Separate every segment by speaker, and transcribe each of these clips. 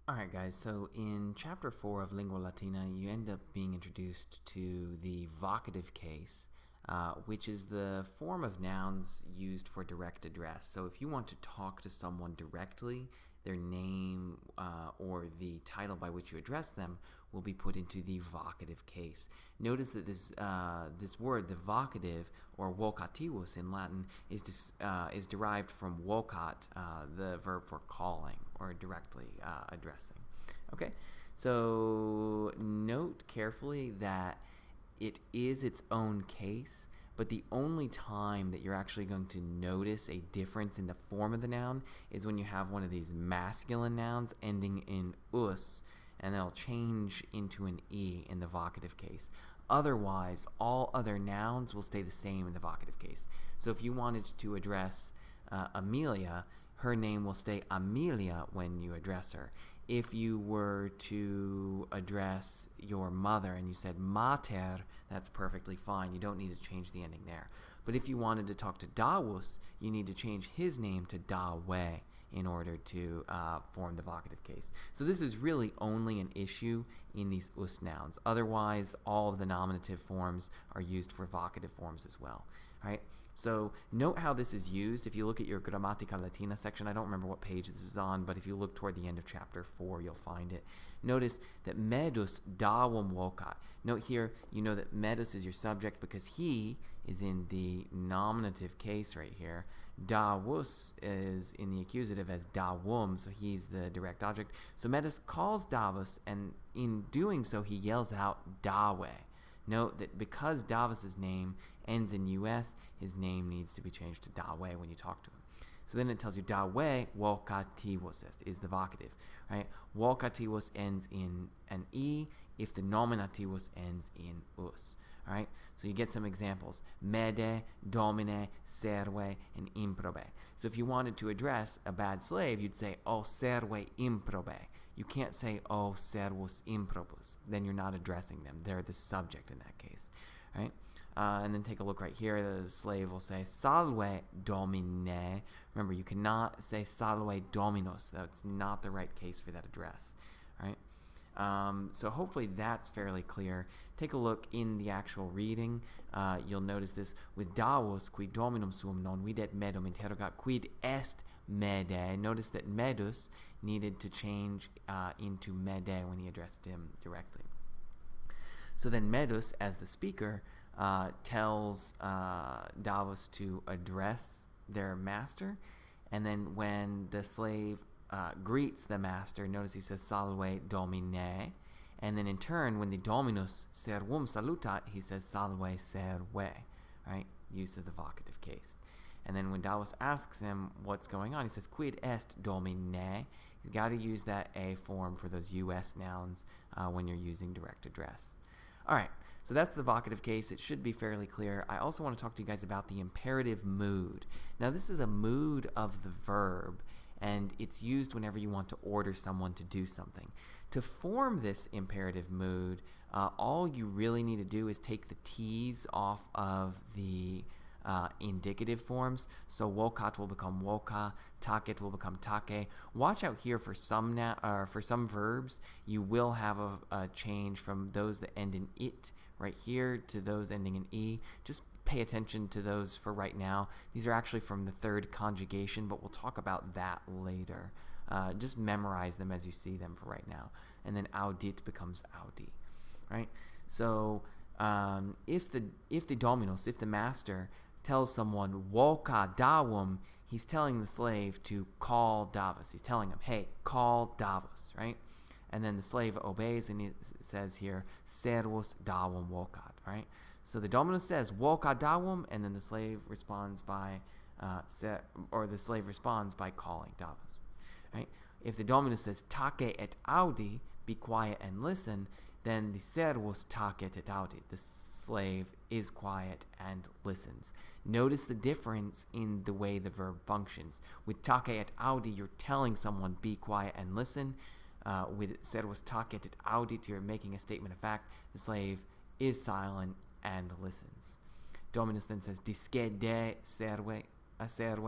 Speaker 1: Alright guys, so in chapter 4 of Lingua Latina, you end up being introduced to the vocative case, which is the form of nouns used for direct address. So if you want to talk to someone directly, their name or the title by which you address them will be put into the vocative case. Notice that this word, the vocative, or vocativus in Latin, is derived from vocat, the verb for calling or directly addressing. Okay, so note carefully that it is its own case, but the only time that you're actually going to notice a difference in the form of the noun is when you have one of these masculine nouns ending in us, and they'll change into an e in the vocative case. Otherwise, all other nouns will stay the same in the vocative case. So if you wanted to address Amelia, her name will stay Amelia when you address her. If you were to address your mother and you said mater, that's perfectly fine. You don't need to change the ending there. But if you wanted to talk to Davus, you need to change his name to Dawe in order to form the vocative case. So this is really only an issue in these us nouns. Otherwise, all of the nominative forms are used for vocative forms as well. All right? So note how this is used. If you look at your Grammatica Latina section, I don't remember what page this is on, but if you look toward the end of chapter 4, you'll find it. Notice that medus dawum vocat. Note here, you know that medus is your subject because he is in the nominative case right here. Davus is in the accusative as dawum, so he's the direct object. So medus calls Davus, and in doing so, he yells out Dawe. Note that because Davos' name ends in US, his name needs to be changed to Dawe when you talk to him. So then it tells you Dawe vocativus is the vocative, right? Vocativus ends in an e if the nominativus ends in us, all right? So you get some examples: mede, domine, serve, and improbe. So if you wanted to address a bad slave, you'd say o serve improbe. You can't say, "O servus improbus." Then you're not addressing them. They're the subject in that case, right? And then take a look right here. The slave will say, "Salve domine." Remember, you cannot say "Salve dominus." That's not the right case for that address, right? So hopefully that's fairly clear. Take a look in the actual reading. You'll notice this with Davos, quid dominum suum non videt medum interrogat, quid est mede. Notice that medus needed to change into mede when he addressed him directly. So then medus, as the speaker, tells Davos to address their master, and then when the slave greets the master, notice he says salve domine, and then in turn when the dominus servum salutat, he says salve serve, right? Use of the vocative case. And then when Davos asks him what's going on, he says quid est domine. You've got to use that a form for those US nouns when you're using direct address. All right, so that's the vocative case. It should be fairly clear. I also want to talk to you guys about the imperative mood. Now, this is a mood of the verb, and it's used whenever you want to order someone to do something. To form this imperative mood, all you really need to do is take the T's off of the indicative forms. So vocat will become voca, tacet will become take. Watch out here for some verbs. You will have a change from those that end in it right here to those ending in e. Just pay attention to those for right now. These are actually from the third conjugation, but we'll talk about that later. Just memorize them as you see them for right now. And then audit becomes audi, right? So if the dominus, if the master tells someone voca davum, he's telling the slave to call Davos. He's telling him, hey, call Davos, right? And then the slave obeys, and it says here, servus davum vocat, right? So the dominus says voca davum, and then the slave responds by calling Davos, right? If the dominus says take et audi, be quiet and listen, then the servus tacet et audit. The slave is quiet and listens. Notice the difference in the way the verb functions. With tacet et audi, you're telling someone be quiet and listen. With servus tacet et audit, you're making a statement of fact. The slave is silent and listens. Dominus then says disce de serve serve.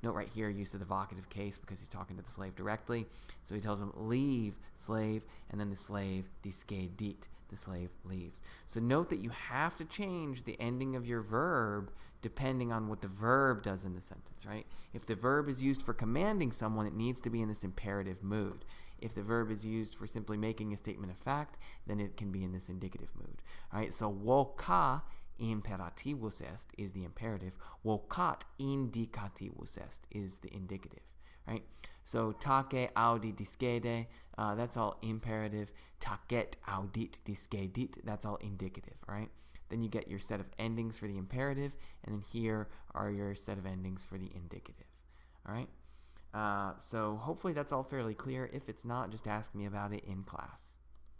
Speaker 1: Note right here use of the vocative case because he's talking to the slave directly. So he tells him, leave, slave, and then the slave, diskedit, the slave leaves. So note that you have to change the ending of your verb depending on what the verb does in the sentence, right? If the verb is used for commanding someone, it needs to be in this imperative mood. If the verb is used for simply making a statement of fact, then it can be in this indicative mood. All right, so voca imperativus est is the imperative. Vocat indicativus est is the indicative, right? So take audit discede, that's all imperative. Tacet audit discedit, that's all indicative, all right? Then you get your set of endings for the imperative, and then here are your set of endings for the indicative, all right? So hopefully that's all fairly clear. If it's not, just ask me about it in class.